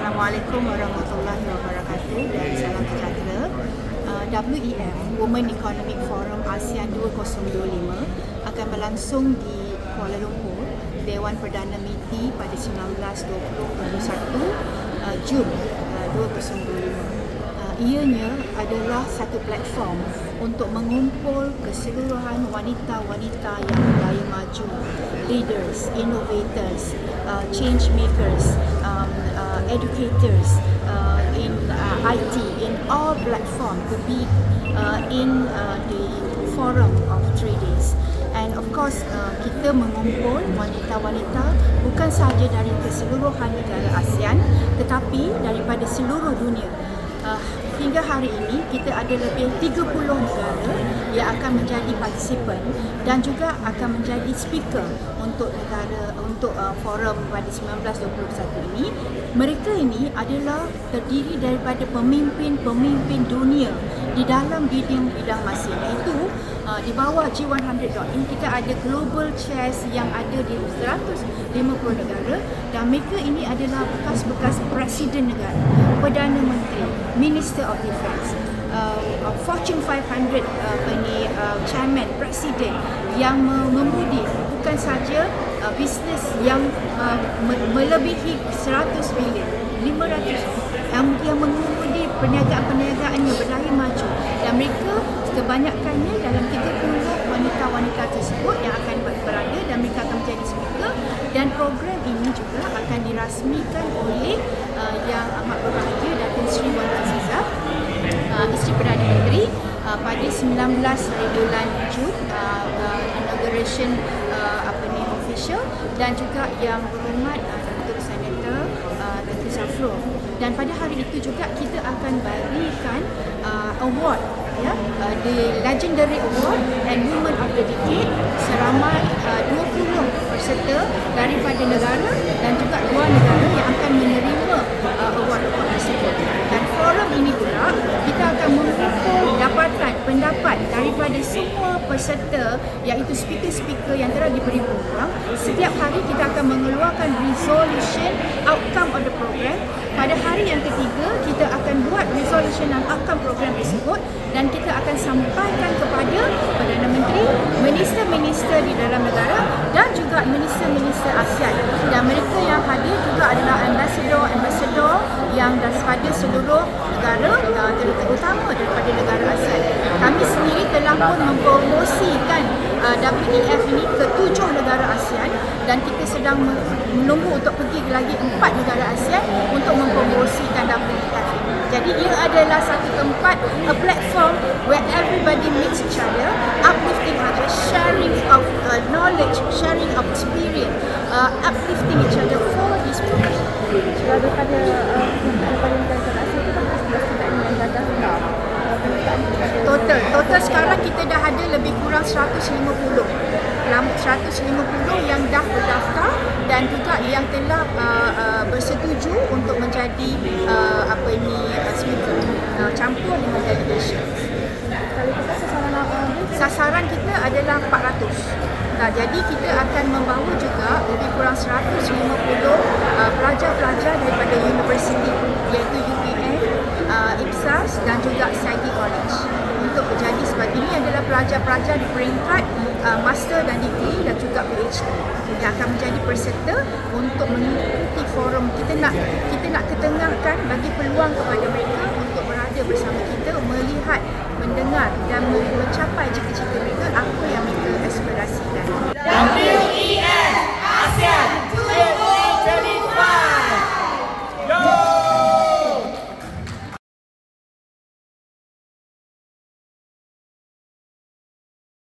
Assalamualaikum warahmatullahi wabarakatuh dan salam sejahtera. WEF, Women Economic Forum ASEAN 2025 akan berlangsung di Kuala Lumpur, Dewan Perdana MITI pada 19-21 Jun 2025. Ianya adalah satu platform untuk mengumpul keseluruhan wanita-wanita yang berdaya maju, leaders, innovators, change makers, educators in IT, in all platform to be in the forum of 3 days. And of course, kita mengumpul wanita-wanita bukan sahaja dari keseluruhan negara ASEAN tetapi daripada seluruh dunia. Hingga hari ini kita ada lebih 30 negara yang akan menjadi partisipan dan juga akan menjadi speaker untuk forum pada 19-21 ini. Mereka ini adalah terdiri daripada pemimpin-pemimpin dunia di dalam bidang-bidang masing, iaitu di bawah G100.in kita ada global chairs yang ada di 150 negara dan mereka ini adalah bekas-bekas presiden negara, Perdana Menteri, Minister of Defence, Fortune 500 chairman, presiden yang memudi bukan saja bisnes yang melebihi 100 bilion, 500 yang mengemudi perniagaan-perniagaan yang berdaya maju dan mereka kebanyakannya dalam 30 wanita-wanita tersebut yang akan berada dan mereka akan menjadi speaker dan program ini juga akan dirasmikan oleh yang amat berbahagia Datin Sri Wan Azizah, Isteri Perdana Menteri pada 19 bulan Jun, inauguration official dan juga yang berhormat Datuk Senator Datuk Zafrul. Dan pada hari itu juga kita akan berikan award, the Legendary Award and Women of the Decade seramai 20 peserta daripada negara dan juga luar negara yang akan menerima award-award tersebut. Dan forum ini pula kita akan mengumpul dapatan pendapat daripada semua peserta, iaitu speaker-speaker yang telah diberi peluang. Setiap hari kita akan mengeluarkan resolution outcome of the program. Pada hari yang ketiga kita akan buat resolution dan outcome program tersebut dan kita akan sampaikan kepada Perdana Menteri, minister-minister di dalam negara dan juga minister-minister ASEAN. Dan mereka yang hadir juga adalah ambassador yang daripada seluruh negara, terutama daripada negara ASEAN. Kami sendiri telah pun mempromosikan WEF ini ke 7 negara ASEAN dan kita sedang menunggu untuk pergi lagi 4 negara ASEAN untuk mempromosikan WEF ini. Jadi ia adalah satu tempat, a platform where everybody meets each other, uplifting others, sharing of knowledge, sharing of experience, uplifting each other for this program. Daripada negara ASEAN itu kan 11 negara yang dah daftar. Total sekarang kita dah ada lebih kurang 150 yang dah berdaftar dan juga yang telah bersetuju untuk menjadi speaker, campur dengan delegation. Kalau kita sasaran kita adalah 400. Jadi kita akan membawa juga lebih kurang 150 pelajar-pelajar daripada universiti, iaitu UPN, IPSAS dan juga SAGI College untuk menjadi sebagai ini adalah pelajar-pelajar di peringkat master dan degree dan juga PhD yang akan menjadi peserta untuk mengikuti forum. Kita nak ketengahkan bagi peluang kepada mereka untuk berada bersama kita, melihat, mendengar dan mencapai cita-cita mereka.